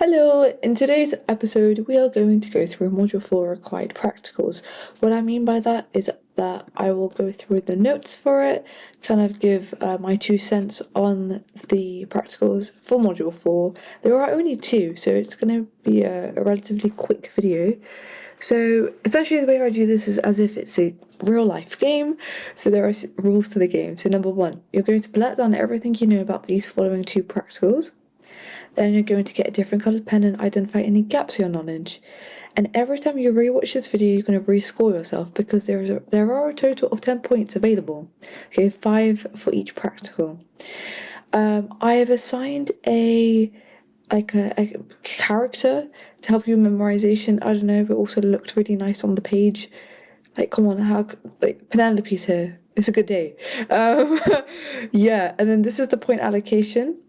Hello, in today's episode we are going to go through Module 4 required practicals. What I mean by that is that I will go through the notes for it, kind of give my 2 cents on the practicals for Module 4. There are only two, so it's going to be a relatively quick video. So essentially the way I do this is as if it's a real life game, so there are rules to the game. So number one, you're going to blurt down everything you know about these following two practicals. Then you're going to get a different coloured pen and identify any gaps in your knowledge. And every time you rewatch this video, you're going to rescore yourself because there are a total of 10 points available. Okay, 5 for each practical. I have assigned a character to help you with memorization. I don't know, but also looked really nice on the page. Like, come on, Penelope's here. It's a good day. Yeah, and then this is the point allocation.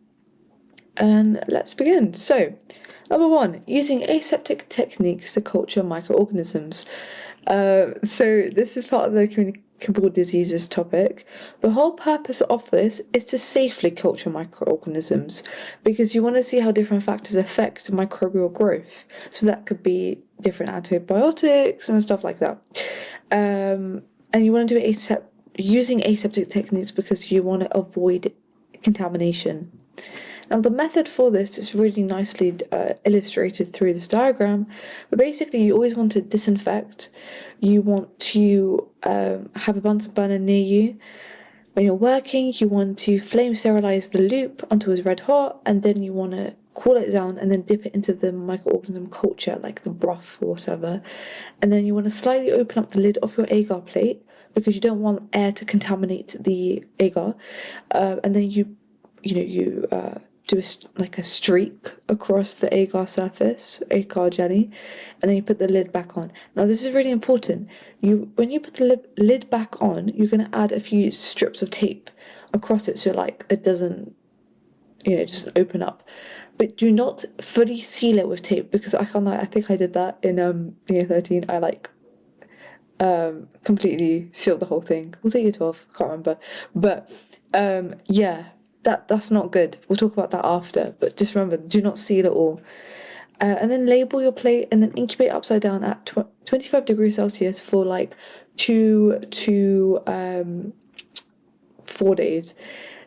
And let's begin. So, number one, using aseptic techniques to culture microorganisms. So this is part of the communicable diseases topic. The whole purpose of this is to safely culture microorganisms because you want to see how different factors affect microbial growth. So that could be different antibiotics and stuff like that. And you want to do it using aseptic techniques because you want to avoid contamination. Now the method for this is really nicely illustrated through this diagram, but basically you always want to disinfect. You want to have a Bunsen burner near you. When you're working, you want to flame sterilize the loop until it's red hot, and then you want to cool it down and then dip it into the microorganism culture, like the broth or whatever. And then you want to slightly open up the lid of your agar plate because you don't want air to contaminate the agar. And then you do a streak across the agar surface, agar jelly, and then you put the lid back on. Now this is really important. When you put the lid back on, you're going to add a few strips of tape across it so like it doesn't, just open up. But do not fully seal it with tape because I think I did that in year 13. I completely sealed the whole thing. Was it year 12? I can't remember. But yeah. That's not good. We'll talk about that after, but just remember, do not seal it all. And then label your plate and then incubate upside down at 25 degrees Celsius for like 2 to 4 days.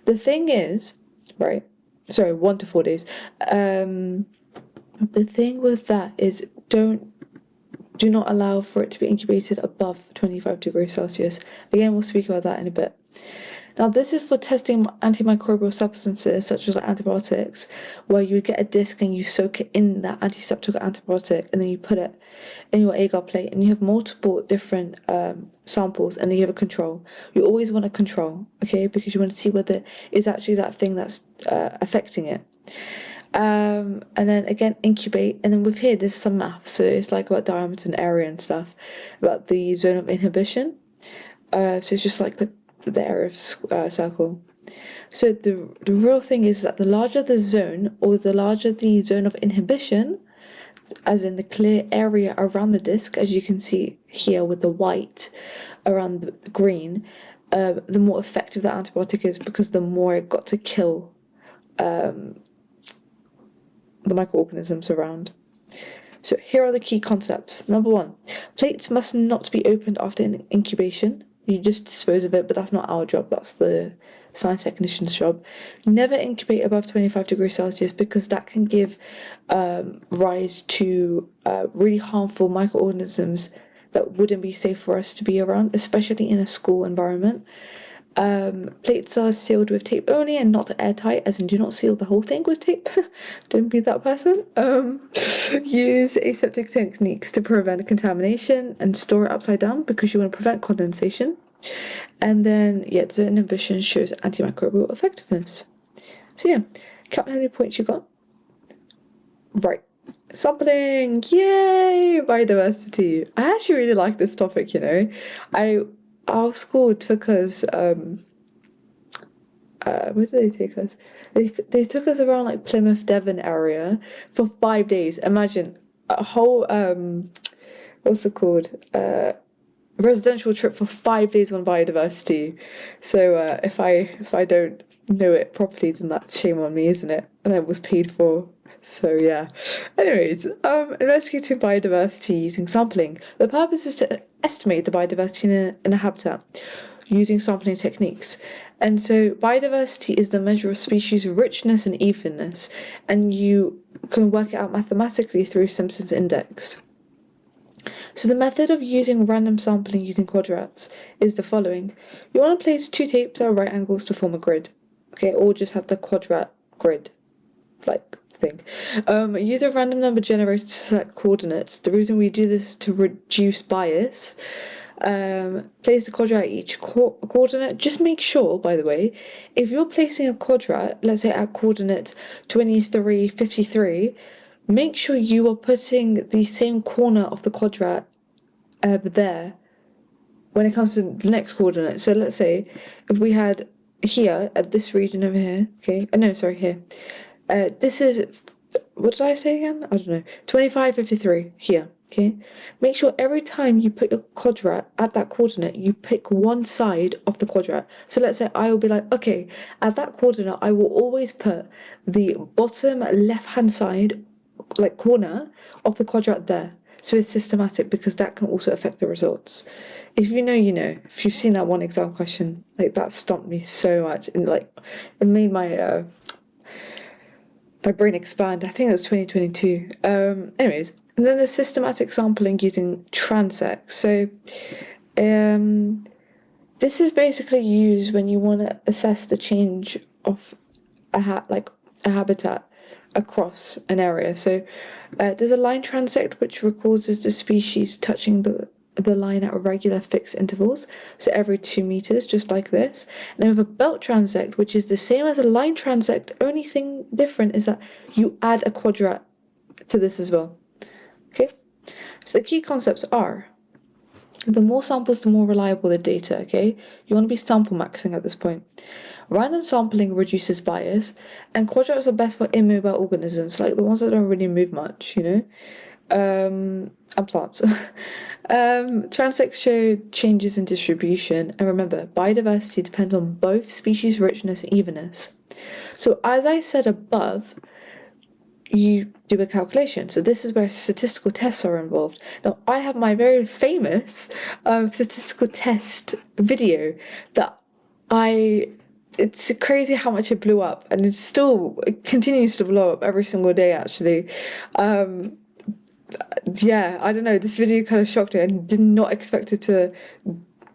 The thing is, right? Sorry, 1 to 4 days. The thing with that is do not allow for it to be incubated above 25 degrees Celsius. Again, we'll speak about that in a bit. Now this is for testing antimicrobial substances such as antibiotics, where you would get a disc and you soak it in that antiseptic antibiotic and then you put it in your agar plate and you have multiple different samples and then you have a control. You always want a control, okay, because you want to see whether it's actually that thing that's affecting it. And then again incubate, and then with here there's some math, so it's like about diameter and area and stuff, about the zone of inhibition. So it's just like the area of circle. So the real thing is that the larger the zone, or the larger the zone of inhibition, as in the clear area around the disc, as you can see here with the white around the green, the more effective the antibiotic is because the more it got to kill the microorganisms around. So here are the key concepts. Number one, plates must not be opened after incubation. You just dispose of it, but that's not our job, that's the science technician's job. Never incubate above 25 degrees Celsius because that can give rise to really harmful microorganisms that wouldn't be safe for us to be around, especially in a school environment. Plates are sealed with tape only and not airtight, as in do not seal the whole thing with tape. Don't be that person. Use aseptic techniques to prevent contamination and store it upside down because you want to prevent condensation. And then, the inhibition shows antimicrobial effectiveness. So count how many points you got. Right. Sampling, yay! Biodiversity. I actually really like this topic, Our school took us, where did they take us? They took us around like Plymouth, Devon area for 5 days. Imagine a whole, what's it called? Residential trip for 5 days on biodiversity. So if I don't know it properly, then that's shame on me, isn't it? And it was paid for. So yeah. Anyways, investigating biodiversity using sampling. The purpose is to estimate the biodiversity in a habitat using sampling techniques. And so biodiversity is the measure of species richness and evenness, and you can work it out mathematically through Simpson's index. So the method of using random sampling using quadrats is the following. You want to place two tapes at right angles to form a grid. Okay, or just have the quadrat grid, like thing. Use a random number generator to select coordinates. The reason we do this is to reduce bias. Place the quadrat at each coordinate. Just make sure, by the way, if you're placing a quadrat, let's say at coordinate 23, 53, make sure you are putting the same corner of the quadrat there when it comes to the next coordinate. So let's say if we had here at this region over here, okay, no, sorry, here. This is, what did I say again? I don't know. 25, 53 here. Okay, make sure every time you put your quadrat at that coordinate, you pick one side of the quadrat. So let's say I will be like, okay, at that coordinate, I will always put the bottom left-hand side, like corner of the quadrat there. So it's systematic because that can also affect the results. If you know, you know. If you've seen that one exam question, like that stumped me so much, and like it made my brain expand. I think it was 2022. Anyways. And then there's systematic sampling using transects. So this is basically used when you want to assess the change of a habitat across an area. So there's a line transect which records the species touching the line at regular fixed intervals, so every 2 meters, just like this. And then we have a belt transect, which is the same as a line transect. Only thing different is that you add a quadrat to this as well. Okay, so the key concepts are the more samples, the more reliable the data. Okay, you want to be sample maxing at this point. Random sampling reduces bias, and quadrats are best for immobile organisms, like the ones that don't really move much, you know, and plants. Transects show changes in distribution, and remember, biodiversity depends on both species richness and evenness. So as I said above, you do a calculation. So this is where statistical tests are involved. Now, I have my very famous statistical test video that it's crazy how much it blew up, and it continues to blow up every single day, actually. Yeah, I don't know, this video kind of shocked me and did not expect it to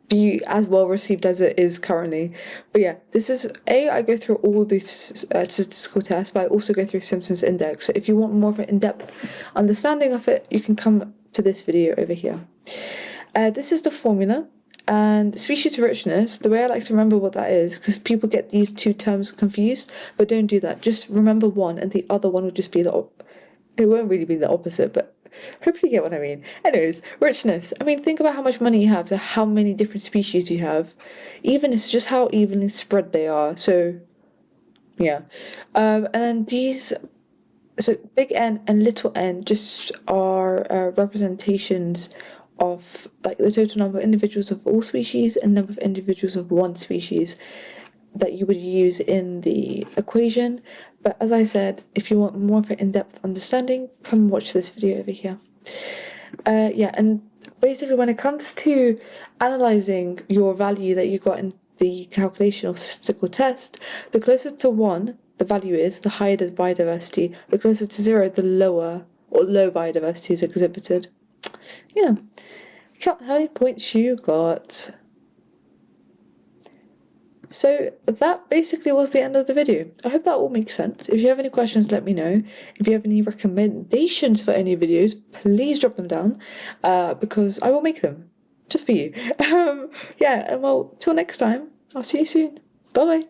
be as well received as it is currently. But yeah, this is I go through all these statistical tests, but I also go through Simpson's index. So if you want more of an in-depth understanding of it, you can come to this video over here. This is the formula, and species richness, the way I like to remember what that is, because people get these two terms confused, but don't do that. Just remember one, and the other one will just be it won't really be the opposite, but hopefully you get what I mean. Anyways, richness. I mean, think about how much money you have, so how many different species you have. Even it's just how evenly spread they are. So, yeah. And then these, so big N and little n just are representations of like the total number of individuals of all species and number of individuals of one species that you would use in the equation. But as I said, if you want more of an in-depth understanding, come watch this video over here. Yeah, and basically when it comes to analysing your value that you got in the calculation or statistical test, the closer to 1 the value is, the higher the biodiversity. The closer to 0, the lower or low biodiversity is exhibited. Yeah. Count how many points you got. So that basically was the end of the video. I hope that all makes sense. If you have any questions, let me know. If you have any recommendations for any videos, please drop them down, because I will make them just for you. Yeah, and well, till next time, I'll see you soon. Bye.